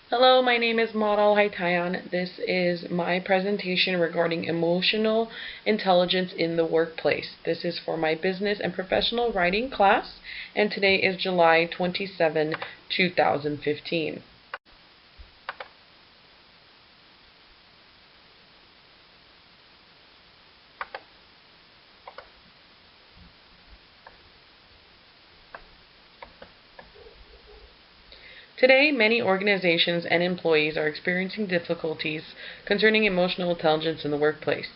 Hello, my name is Model Haitayan. This is my presentation regarding emotional intelligence in the workplace. This is for my business and professional writing class, and today is July 27, 2015. Today, many organizations and employees are experiencing difficulties concerning emotional intelligence in the workplace.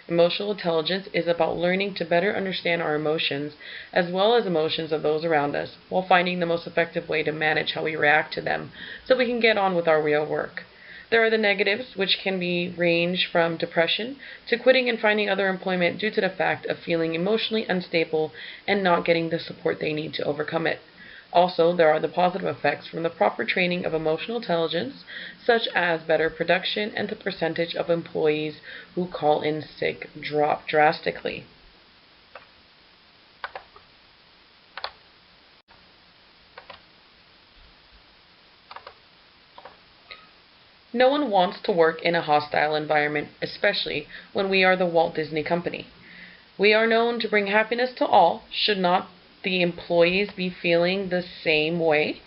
Emotional intelligence is about learning to better understand our emotions as well as emotions of those around us while finding the most effective way to manage how we react to them so we can get on with our real work. There are the negatives, which can be range from depression to quitting and finding other employment due to the fact of feeling emotionally unstable and not getting the support they need to overcome it. Also, there are the positive effects from the proper training of emotional intelligence, such as better production and the percentage of employees who call in sick drop drastically. No one wants to work in a hostile environment, especially when we are the Walt Disney Company. We are known to bring happiness to all. Should not the employees be feeling the same way?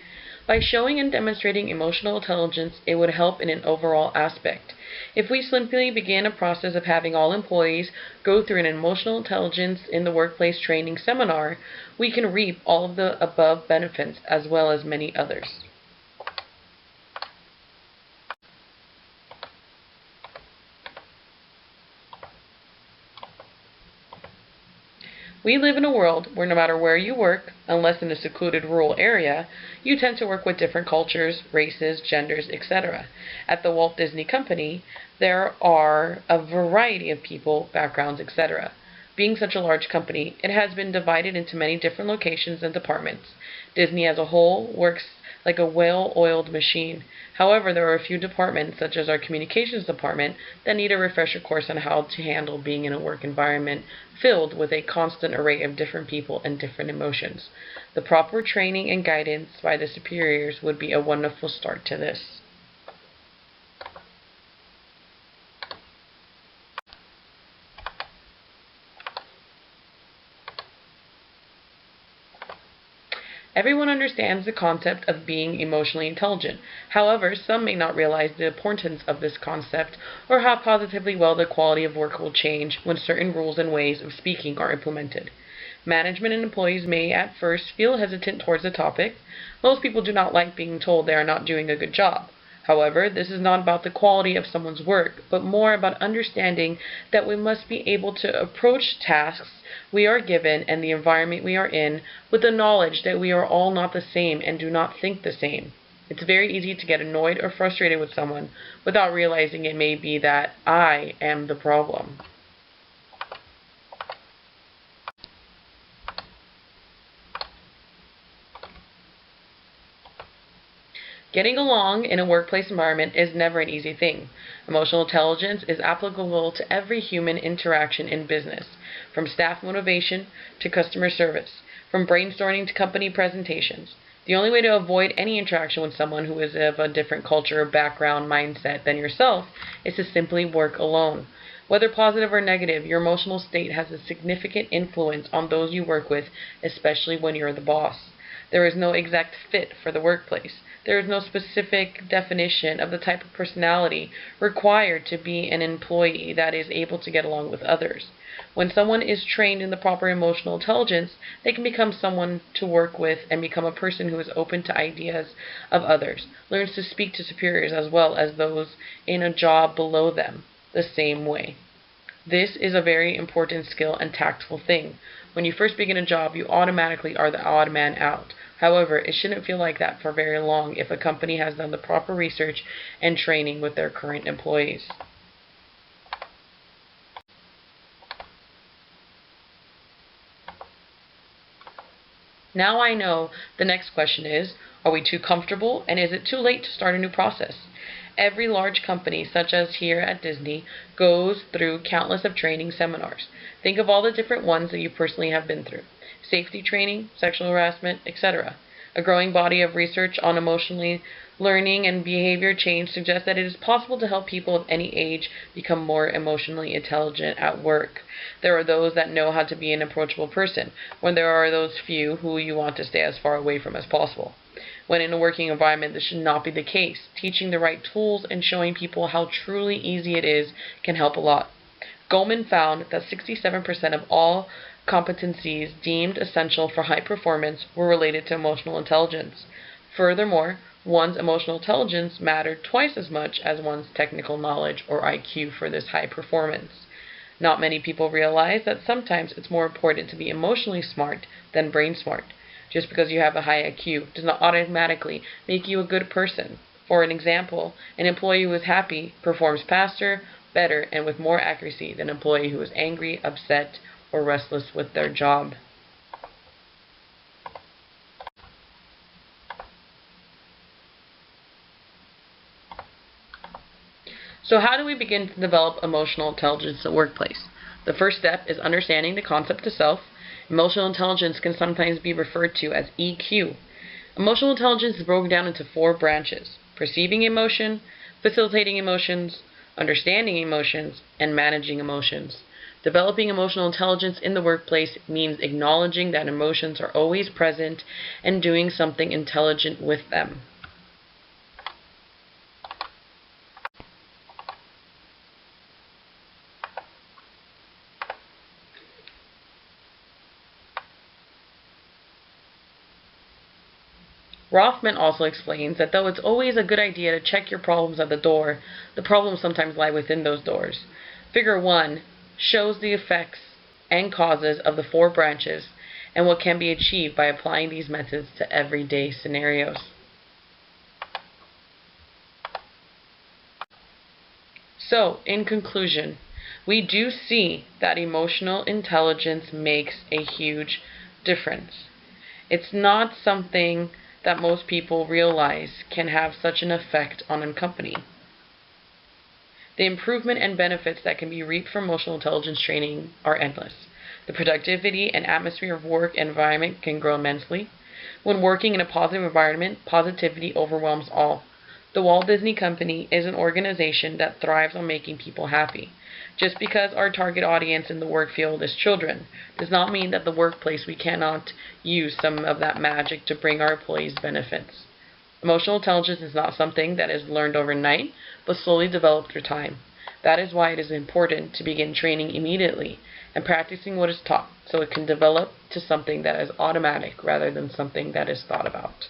By showing and demonstrating emotional intelligence, it would help in an overall aspect. If we simply begin a process of having all employees go through an emotional intelligence in the workplace training seminar, we can reap all of the above benefits as well as many others. We live in a world where no matter where you work, unless in a secluded rural area, you tend to work with different cultures, races, genders, etc. At the Walt Disney Company, there are a variety of people, backgrounds, etc. Being such a large company, it has been divided into many different locations and departments. Disney as a whole works like a well-oiled machine. However, there are a few departments, such as our communications department, that need a refresher course on how to handle being in a work environment filled with a constant array of different people and different emotions. The proper training and guidance by the superiors would be a wonderful start to this. Everyone understands the concept of being emotionally intelligent. However, some may not realize the importance of this concept or how positively well the quality of work will change when certain rules and ways of speaking are implemented. Management and employees may at first feel hesitant towards the topic. Most people do not like being told they are not doing a good job. However, this is not about the quality of someone's work, but more about understanding that we must be able to approach tasks we are given and the environment we are in with the knowledge that we are all not the same and do not think the same. It's very easy to get annoyed or frustrated with someone without realizing it may be that I am the problem. Getting along in a workplace environment is never an easy thing. Emotional intelligence is applicable to every human interaction in business, from staff motivation to customer service, from brainstorming to company presentations. The only way to avoid any interaction with someone who is of a different culture, background, mindset than yourself is to simply work alone. Whether positive or negative, your emotional state has a significant influence on those you work with, especially when you're the boss. There is no exact fit for the workplace. There is no specific definition of the type of personality required to be an employee that is able to get along with others. When someone is trained in the proper emotional intelligence, they can become someone to work with and become a person who is open to ideas of others, learns to speak to superiors as well as those in a job below them the same way. This is a very important skill and tactful thing. When you first begin a job, you automatically are the odd man out. However, it shouldn't feel like that for very long if a company has done the proper research and training with their current employees. Now I know the next question is, are we too comfortable and is it too late to start a new process? Every large company, such as here at Disney, goes through countless of training seminars. Think of all the different ones that you personally have been through. Safety training, sexual harassment, etc. A growing body of research on emotionally learning and behavior change suggests that it is possible to help people of any age become more emotionally intelligent at work. There are those that know how to be an approachable person, when there are those few who you want to stay as far away from as possible. When in a working environment, this should not be the case. Teaching the right tools and showing people how truly easy it is can help a lot. Goleman found that 67% of all competencies deemed essential for high performance were related to emotional intelligence. Furthermore, one's emotional intelligence mattered twice as much as one's technical knowledge or IQ for this high performance. Not many people realize that sometimes it's more important to be emotionally smart than brain smart. Just because you have a high IQ does not automatically make you a good person. For an example, an employee who is happy performs faster, better, and with more accuracy than an employee who is angry, upset, or restless with their job. So how do we begin to develop emotional intelligence in the workplace? The first step is understanding the concept of self. Emotional intelligence can sometimes be referred to as EQ. Emotional intelligence is broken down into 4 branches: perceiving emotion, facilitating emotions, understanding emotions, and managing emotions. Developing emotional intelligence in the workplace means acknowledging that emotions are always present and doing something intelligent with them. Rothman also explains that though it's always a good idea to check your problems at the door, the problems sometimes lie within those doors. Figure 1 shows the effects and causes of the 4 branches and what can be achieved by applying these methods to everyday scenarios. So, in conclusion, we do see that emotional intelligence makes a huge difference. It's not something that most people realize can have such an effect on a company. The improvement and benefits that can be reaped from emotional intelligence training are endless. The productivity and atmosphere of work environment can grow immensely. When working in a positive environment, positivity overwhelms all. The Walt Disney Company is an organization that thrives on making people happy. Just because our target audience in the work field is children does not mean that the workplace we cannot use some of that magic to bring our employees benefits. Emotional intelligence is not something that is learned overnight, but slowly developed through time. That is why it is important to begin training immediately and practicing what is taught so it can develop to something that is automatic rather than something that is thought about.